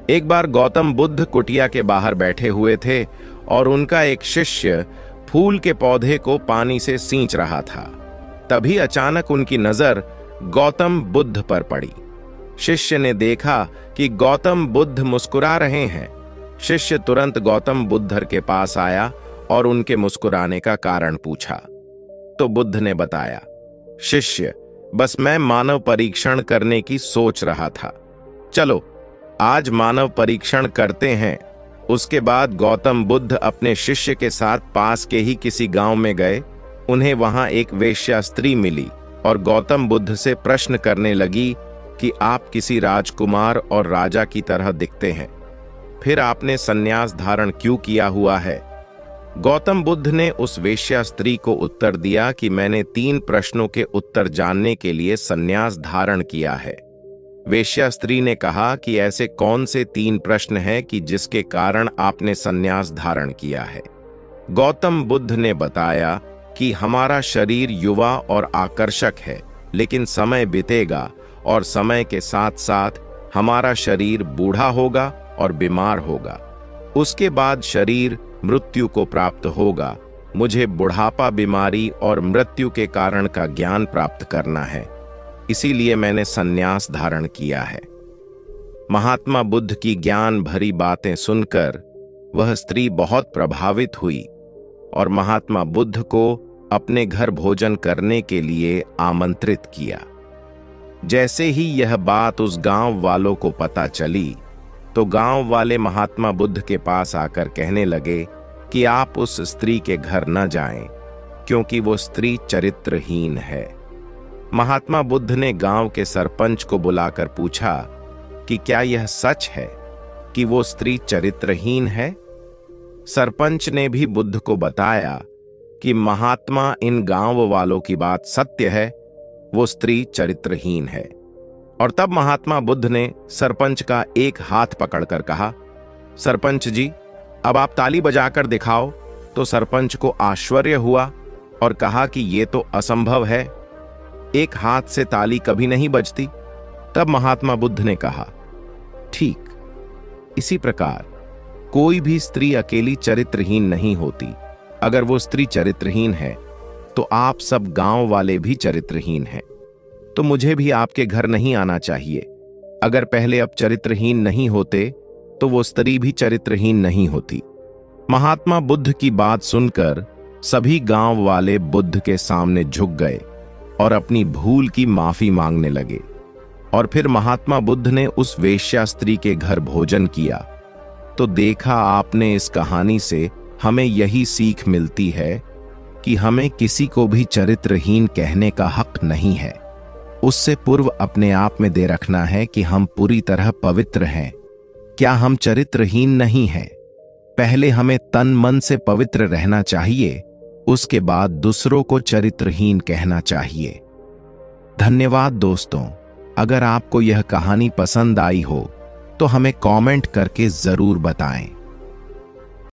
एक बार गौतम बुद्ध कुटिया के बाहर बैठे हुए थे और उनका एक शिष्य फूल के पौधे को पानी से सींच रहा था। तभी अचानक उनकी नजर गौतम बुद्ध पर पड़ी। शिष्य ने देखा कि गौतम बुद्ध मुस्कुरा रहे हैं। शिष्य तुरंत गौतम बुद्ध के पास आया और उनके मुस्कुराने का कारण पूछा। तो बुद्ध ने बताया, शिष्य, बस मैं मानव परीक्षण करने की सोच रहा था। चलो आज मानव परीक्षण करते हैं। उसके बाद गौतम बुद्ध अपने शिष्य के साथ पास के ही किसी गांव में गए। उन्हें वहां एक वेश्या स्त्री मिली और गौतम बुद्ध से प्रश्न करने लगी कि आप किसी राजकुमार और राजा की तरह दिखते हैं, फिर आपने संन्यास धारण क्यों किया हुआ है? गौतम बुद्ध ने उस वेश्या स्त्री को उत्तर दिया कि मैंने 3 प्रश्नों के उत्तर जानने के लिए संन्यास धारण किया है। वेश्या स्त्री ने कहा कि ऐसे कौन से 3 प्रश्न हैं कि जिसके कारण आपने संन्यास धारण किया है? गौतम बुद्ध ने बताया कि हमारा शरीर युवा और आकर्षक है, लेकिन समय बीतेगा और समय के साथ साथ हमारा शरीर बूढ़ा होगा और बीमार होगा। उसके बाद शरीर मृत्यु को प्राप्त होगा। मुझे बुढ़ापा, बीमारी और मृत्यु के कारण का ज्ञान प्राप्त करना है, इसीलिए मैंने संन्यास धारण किया है। महात्मा बुद्ध की ज्ञान भरी बातें सुनकर वह स्त्री बहुत प्रभावित हुई और महात्मा बुद्ध को अपने घर भोजन करने के लिए आमंत्रित किया। जैसे ही यह बात उस गांव वालों को पता चली तो गांव वाले महात्मा बुद्ध के पास आकर कहने लगे कि आप उस स्त्री के घर न जाएं, क्योंकि वो स्त्री चरित्रहीन है। महात्मा बुद्ध ने गांव के सरपंच को बुलाकर पूछा कि क्या यह सच है कि वो स्त्री चरित्रहीन है? सरपंच ने भी बुद्ध को बताया कि महात्मा, इन गांव वालों की बात सत्य है, वो स्त्री चरित्रहीन है। और तब महात्मा बुद्ध ने सरपंच का एक हाथ पकड़कर कहा, सरपंच जी, अब आप ताली बजाकर दिखाओ। तो सरपंच को आश्चर्य हुआ और कहा कि यह तो असंभव है, एक हाथ से ताली कभी नहीं बजती। तब महात्मा बुद्ध ने कहा, ठीक, इसी प्रकार कोई भी स्त्री अकेली चरित्रहीन नहीं होती। अगर वो स्त्री चरित्रहीन है तो आप सब गांव वाले भी चरित्रहीन हैं। तो मुझे भी आपके घर नहीं आना चाहिए। अगर पहले अब चरित्रहीन नहीं होते तो वो स्त्री भी चरित्रहीन नहीं होती। महात्मा बुद्ध की बात सुनकर सभी गांव वाले बुद्ध के सामने झुक गए और अपनी भूल की माफी मांगने लगे। और फिर महात्मा बुद्ध ने उस वेश्या स्त्री के घर भोजन किया। तो देखा आपने, इस कहानी से हमें यही सीख मिलती है कि हमें किसी को भी चरित्रहीन कहने का हक नहीं है। उससे पूर्व अपने आप में दे रखना है कि हम पूरी तरह पवित्र हैं। क्या हम चरित्रहीन नहीं हैं? पहले हमें तन मन से पवित्र रहना चाहिए, उसके बाद दूसरों को चरित्रहीन कहना चाहिए। धन्यवाद दोस्तों। अगर आपको यह कहानी पसंद आई हो तो हमें कमेंट करके जरूर बताएं।